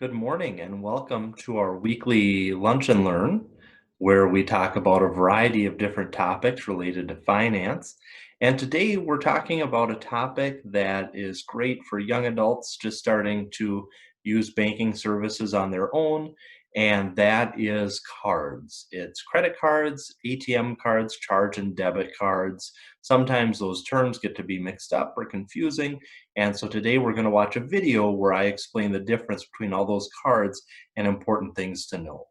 Good morning and welcome to our weekly Lunch and Learn, where we talk about a variety of different topics related to finance. And today we're talking about a topic that is great for young adults just starting to use banking services on their own, and that is cards. It's credit cards, ATM cards, charge and debit cards. Sometimes those terms get to be mixed up or confusing. And so today we're going to watch a video where I explain the difference between all those cards and important things to know.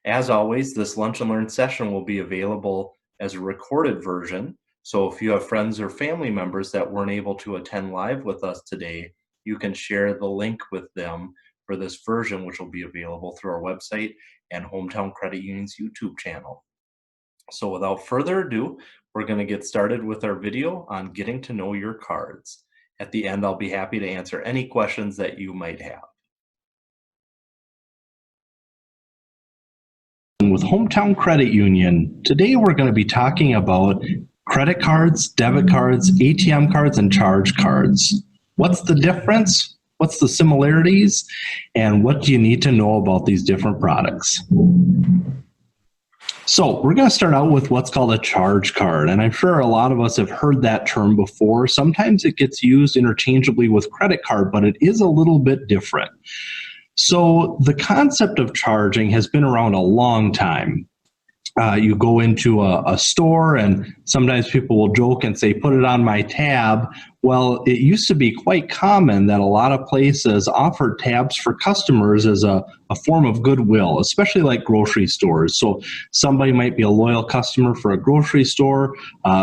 As always, this Lunch and Learn session will be available as a recorded version. So if you have friends or family members that weren't able to attend live with us today, you can share the link with them for this version, which will be available through our website and HomeTown Credit Union's YouTube channel. So without further ado, we're going to get started with our video on getting to know your cards. At the end, I'll be happy to answer any questions that you might have. With HomeTown Credit Union, today we're going to be talking about credit cards, debit cards, ATM cards, and charge cards. What's the difference? What's the similarities? And what do you need to know about these different products? So we're going to start out with what's called a charge card, and I'm sure a lot of us have heard that term before. Sometimes it gets used interchangeably with credit card, but it is a little bit different. So the concept of charging has been around a long time. You go into a store and sometimes people will joke and say, put it on my tab. Well, it used to be quite common that a lot of places offered tabs for customers as a form of goodwill, especially like grocery stores. So somebody might be a loyal customer for a grocery store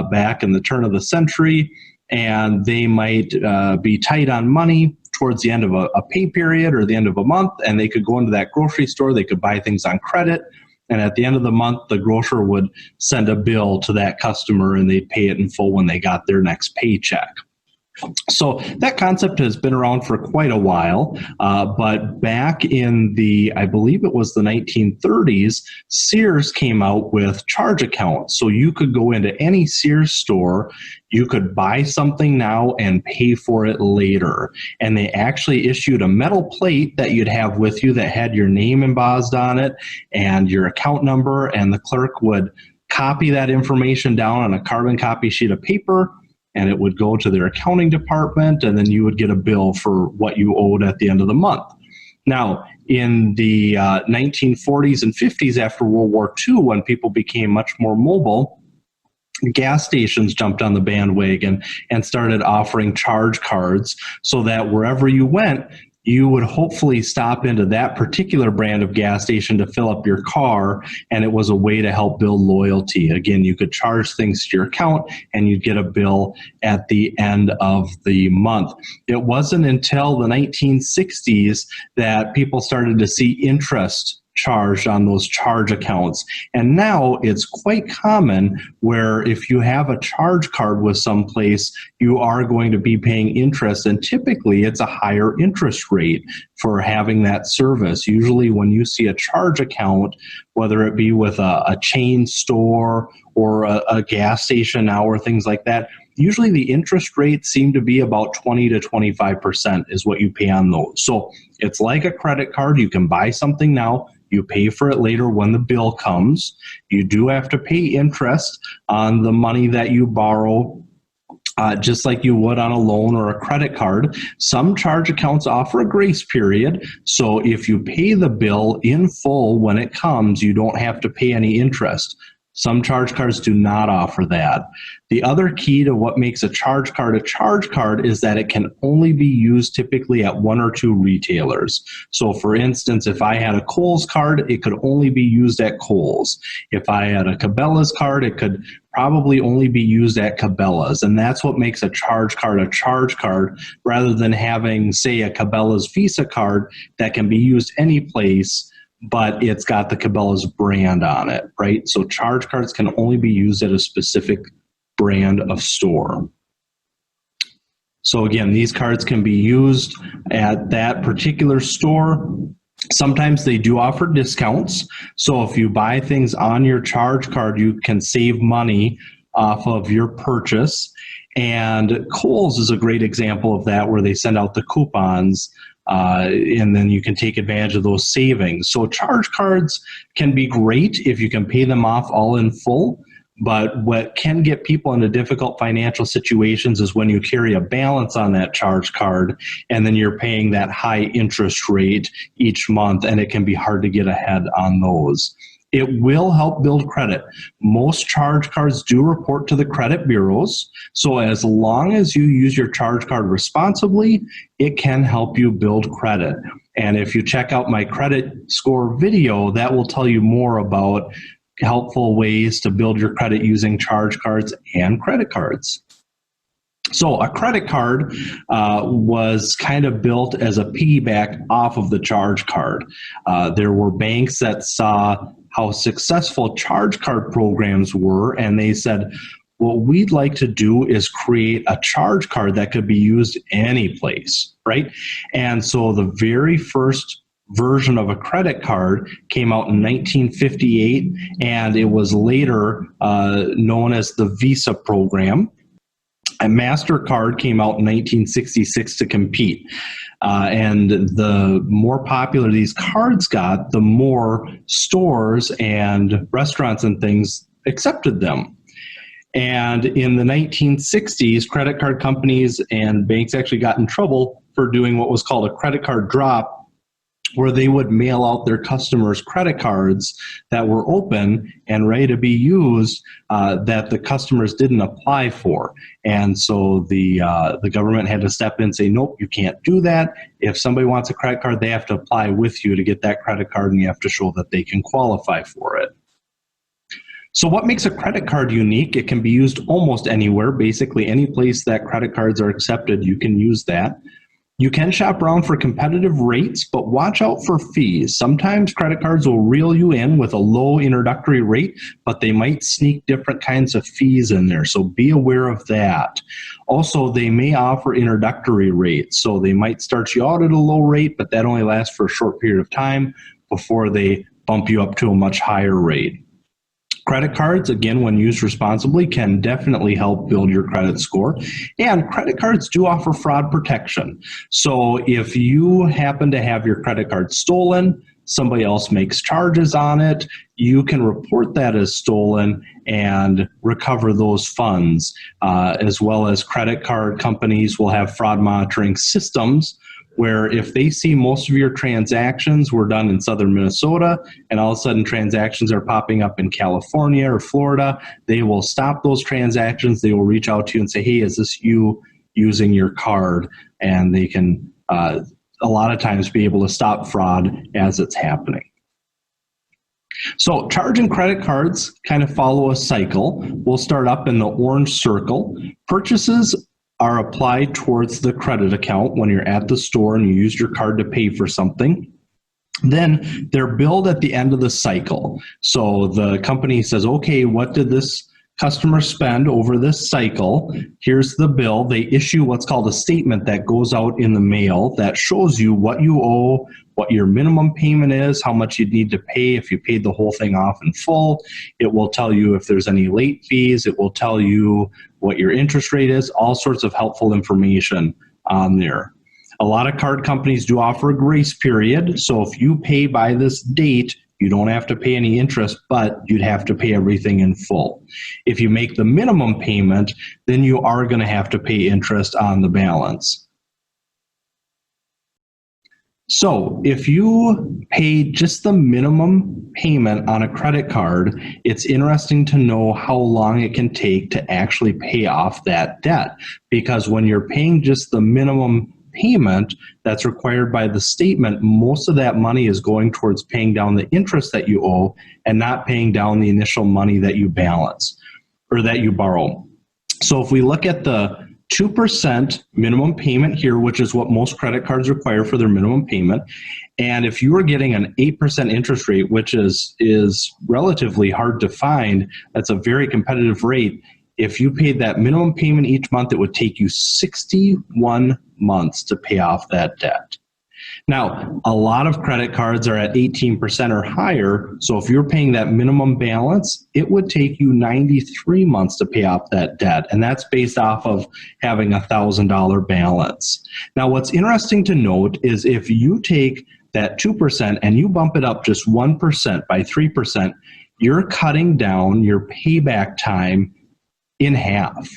back in the turn of the century, and they might be tight on money towards the end of a pay period or the end of a month, and they could go into that grocery store, they could buy things on credit, and at the end of the month, the grocer would send a bill to that customer and they'd pay it in full when they got their next paycheck. So that concept has been around for quite a while, but back in I believe it was the 1930s, Sears came out with charge accounts. So you could go into any Sears store, you could buy something now and pay for it later. And they actually issued a metal plate that you'd have with you that had your name embossed on it and your account number, and the clerk would copy that information down on a carbon copy sheet of paper, and it would go to their accounting department, and then you would get a bill for what you owed at the end of the month. Now, in the 1940s and 50s after World War II, when people became much more mobile, gas stations jumped on the bandwagon and started offering charge cards so that wherever you went, you would hopefully stop into that particular brand of gas station to fill up your car, and it was a way to help build loyalty. Again, you could charge things to your account and you'd get a bill at the end of the month. It wasn't until the 1960s that people started to see interest charged on those charge accounts. And now it's quite common where if you have a charge card with someplace, you are going to be paying interest, and typically it's a higher interest rate for having that service. Usually when you see a charge account, whether it be with a chain store or a gas station now or things like that, usually the interest rates seem to be about 20 to 25% is what you pay on those. So it's like a credit card. You can buy something now, you pay for it later when the bill comes. You do have to pay interest on the money that you borrow, just like you would on a loan or a credit card. Some charge accounts offer a grace period, so if you pay the bill in full when it comes, you don't have to pay any interest. Some charge cards do not offer that. The other key to what makes a charge card is that it can only be used typically at one or two retailers. So for instance, if I had a Kohl's card, it could only be used at Kohl's. If I had a Cabela's card, it could probably only be used at Cabela's. And that's what makes a charge card rather than having, say, a Cabela's Visa card that can be used any place, but it's got the Cabela's brand on it, right? So charge cards can only be used at a specific brand of store. So again, these cards can be used at that particular store. Sometimes they do offer discounts. So if you buy things on your charge card, you can save money off of your purchase. And Kohl's is a great example of that, where they send out the coupons and then you can take advantage of those savings. So charge cards can be great if you can pay them off all in full. But what can get people into difficult financial situations is when you carry a balance on that charge card and then you're paying that high interest rate each month, and it can be hard to get ahead on those. It will help build credit. Most charge cards do report to the credit bureaus. So as long as you use your charge card responsibly, it can help you build credit. And if you check out my credit score video, that will tell you more about helpful ways to build your credit using charge cards and credit cards. So a credit card was kind of built as a piggyback off of the charge card. There were banks that saw how successful charge card programs were, and they said, what we'd like to do is create a charge card that could be used any place, right? And so the very first version of a credit card came out in 1958, and it was later known as the Visa program. A MasterCard came out in 1966 to compete. And the more popular these cards got, the more stores and restaurants and things accepted them. And in the 1960s, credit card companies and banks actually got in trouble for doing what was called a credit card drop, where they would mail out their customers credit cards that were open and ready to be used that the customers didn't apply for. And so the government had to step in and say, nope, you can't do that. If somebody wants a credit card, they have to apply with you to get that credit card, and you have to show that they can qualify for it. So what makes a credit card unique? It can be used almost anywhere. Basically, any place that credit cards are accepted, you can use that. You can shop around for competitive rates, but watch out for fees. Sometimes credit cards will reel you in with a low introductory rate, but they might sneak different kinds of fees in there, so be aware of that. Also, they may offer introductory rates, so they might start you out at a low rate, but that only lasts for a short period of time before they bump you up to a much higher rate. Credit cards, again, when used responsibly, can definitely help build your credit score. And credit cards do offer fraud protection. So if you happen to have your credit card stolen, somebody else makes charges on it, you can report that as stolen and recover those funds. As well as credit card companies will have fraud monitoring systems where if they see most of your transactions were done in southern Minnesota and all of a sudden transactions are popping up in California or Florida, they will stop those transactions. They will reach out to you and say, hey, is this you using your card? And they can a lot of times be able to stop fraud as it's happening. So charge and credit cards kind of follow a cycle. We'll start up in the orange circle. Purchases are applied towards the credit account when you're at the store and you use your card to pay for something. Then they're billed at the end of the cycle. So the company says, okay, what did this customer spend over this cycle? Here's the bill. They issue what's called a statement that goes out in the mail that shows you what you owe, what your minimum payment is, how much you'd need to pay if you paid the whole thing off in full. It will tell you if there's any late fees. It will tell you what your interest rate is, all sorts of helpful information on there. A lot of card companies do offer a grace period. So if you pay by this date, you don't have to pay any interest, but you'd have to pay everything in full. If you make the minimum payment, then you are going to have to pay interest on the balance. So if you pay just the minimum payment on a credit card, it's interesting to know how long it can take to actually pay off that debt. Because when you're paying just the minimum payment that's required by the statement, most of that money is going towards paying down the interest that you owe and not paying down the initial money that you balance or that you borrow. So if we look at the 2% minimum payment here, which is what most credit cards require for their minimum payment. And if you are getting an 8% interest rate, which is relatively hard to find, that's a very competitive rate. If you paid that minimum payment each month, it would take you 61 months to pay off that debt. Now, a lot of credit cards are at 18% or higher, so if you're paying that minimum balance, it would take you 93 months to pay off that debt, and that's based off of having a $1,000 balance. Now, what's interesting to note is if you take that 2% and you bump it up just 1% by 3%, you're cutting down your payback time in half.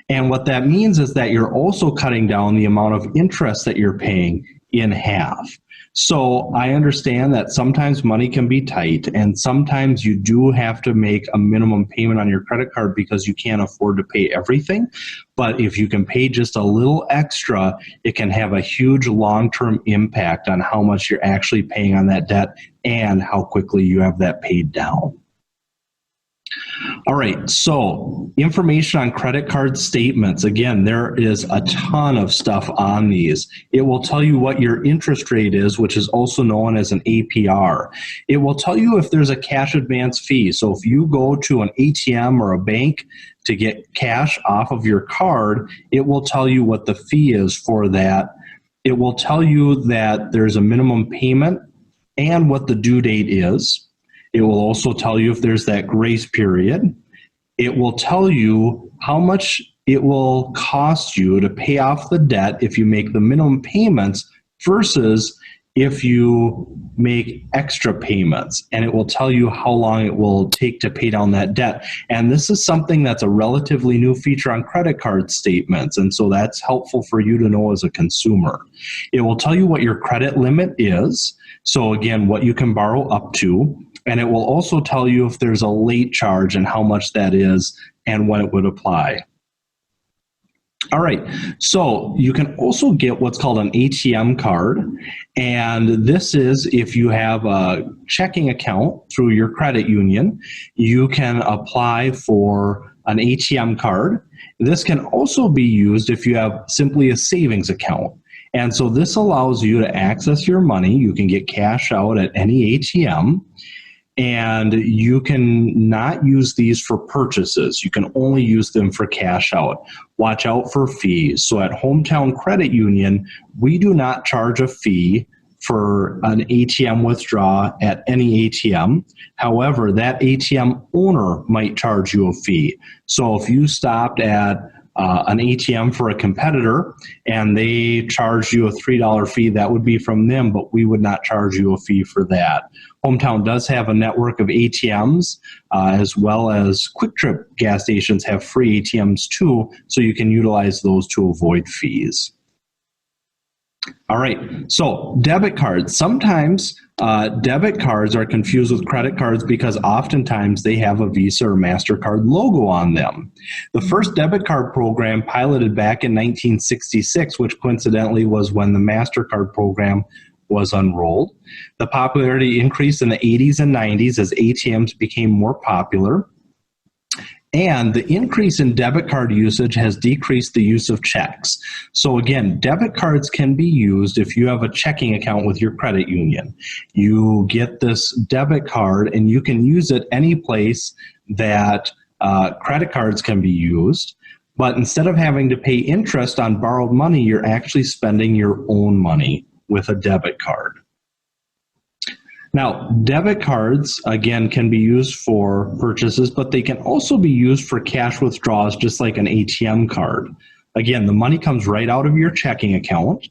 And what that means is that you're also cutting down the amount of interest that you're paying in half. So I understand that sometimes money can be tight, and sometimes you do have to make a minimum payment on your credit card because you can't afford to pay everything. But if you can pay just a little extra, it can have a huge long-term impact on how much you're actually paying on that debt and how quickly you have that paid down. All right, so information on credit card statements. Again, there is a ton of stuff on these. It will tell you what your interest rate is, which is also known as an APR. It will tell you if there's a cash advance fee. So if you go to an ATM or a bank to get cash off of your card, it will tell you what the fee is for that. It will tell you that there's a minimum payment and what the due date is. It will also tell you if there's that grace period. It will tell you how much it will cost you to pay off the debt if you make the minimum payments versus if you make extra payments. And it will tell you how long it will take to pay down that debt. And this is something that's a relatively new feature on credit card statements. And so that's helpful for you to know as a consumer. It will tell you what your credit limit is. So again, what you can borrow up to. And it will also tell you if there's a late charge and how much that is and when it would apply. All right, so you can also get what's called an ATM card. And this is if you have a checking account through your credit union, you can apply for an ATM card. This can also be used if you have simply a savings account. And so this allows you to access your money. You can get cash out at any ATM. And you can not use these for purchases. You can only use them for cash out. Watch out for fees. So at HomeTown Credit Union, we do not charge a fee for an ATM withdrawal at any ATM. However, that ATM owner might charge you a fee. So if you stopped at an ATM for a competitor and they charge you a $3 fee, that would be from them, but we would not charge you a fee for that. HomeTown does have a network of ATMs, as well as Quick Trip gas stations have free ATMs too, so you can utilize those to avoid fees. All right, so debit cards. Sometimes debit cards are confused with credit cards because oftentimes they have a Visa or MasterCard logo on them. The first debit card program piloted back in 1966, which coincidentally was when the MasterCard program was unrolled. The popularity increased in the 80s and 90s as ATMs became more popular. And the increase in debit card usage has decreased the use of checks. So again, debit cards can be used if you have a checking account with your credit union. You get this debit card and you can use it any place that credit cards can be used. But instead of having to pay interest on borrowed money, you're actually spending your own money with a debit card. Now, debit cards, again, can be used for purchases, but they can also be used for cash withdrawals, just like an ATM card. Again, the money comes right out of your checking account,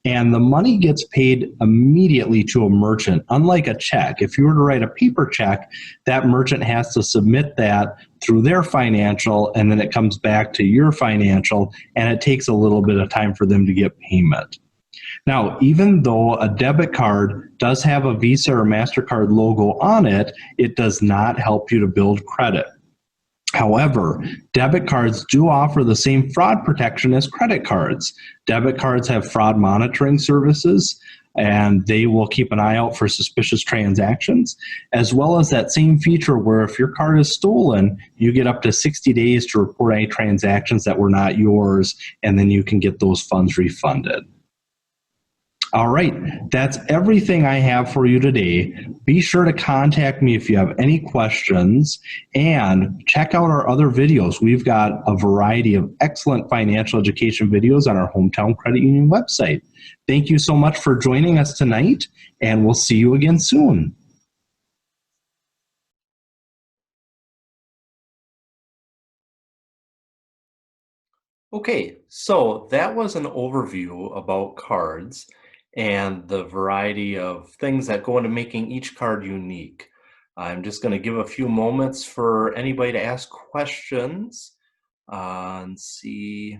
and the money gets paid immediately to a merchant, unlike a check. If you were to write a paper check, that merchant has to submit that through their financial, and then it comes back to your financial, and it takes a little bit of time for them to get payment. Now, even though a debit card does have a Visa or MasterCard logo on it, it does not help you to build credit. However, debit cards do offer the same fraud protection as credit cards. Debit cards have fraud monitoring services, and they will keep an eye out for suspicious transactions, as well as that same feature where if your card is stolen, you get up to 60 days to report any transactions that were not yours, and then you can get those funds refunded. All right, that's everything I have for you today. Be sure to contact me if you have any questions and check out our other videos. We've got a variety of excellent financial education videos on our Hometown Credit Union website. Thank you so much for joining us tonight, and we'll see you again soon. Okay, so that was an overview about cards and the variety of things that go into making each card unique. I'm just going to give a few moments for anybody to ask questions and see.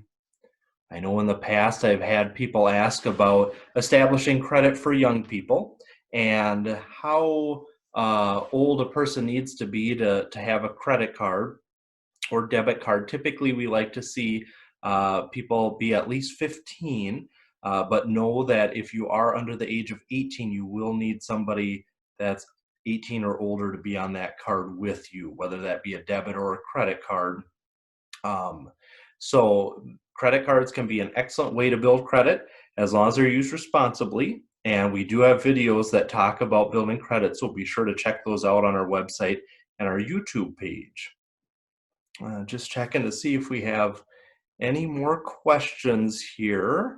I know in the past I've had people ask about establishing credit for young people and how old a person needs to be to have a credit card or debit card. Typically, we like to see people be at least 15, but know that if you are under the age of 18, you will need somebody that's 18 or older to be on that card with you, whether that be a debit or a credit card. So credit cards can be an excellent way to build credit as long as they're used responsibly. And we do have videos that talk about building credit, so be sure to check those out on our website and our YouTube page. Just checking to see if we have any more questions here.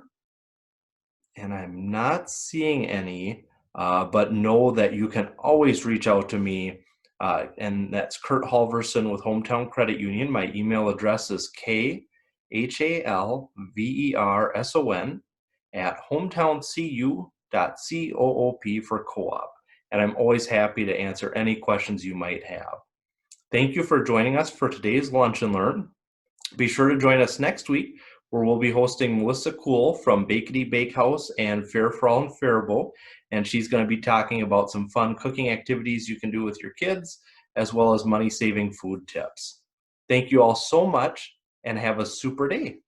And I'm not seeing any, but know that you can always reach out to me. And that's Kurt Halverson with Hometown Credit Union. My email address is khalverson@hometowncu.coop for co-op. And I'm always happy to answer any questions you might have. Thank you for joining us for today's Lunch and Learn. Be sure to join us next week, where we'll be hosting Melissa Cool from Bakety Bakehouse and Fairfrall and Faribault, and she's going to be talking about some fun cooking activities you can do with your kids, as well as money-saving food tips. Thank you all so much, and have a super day.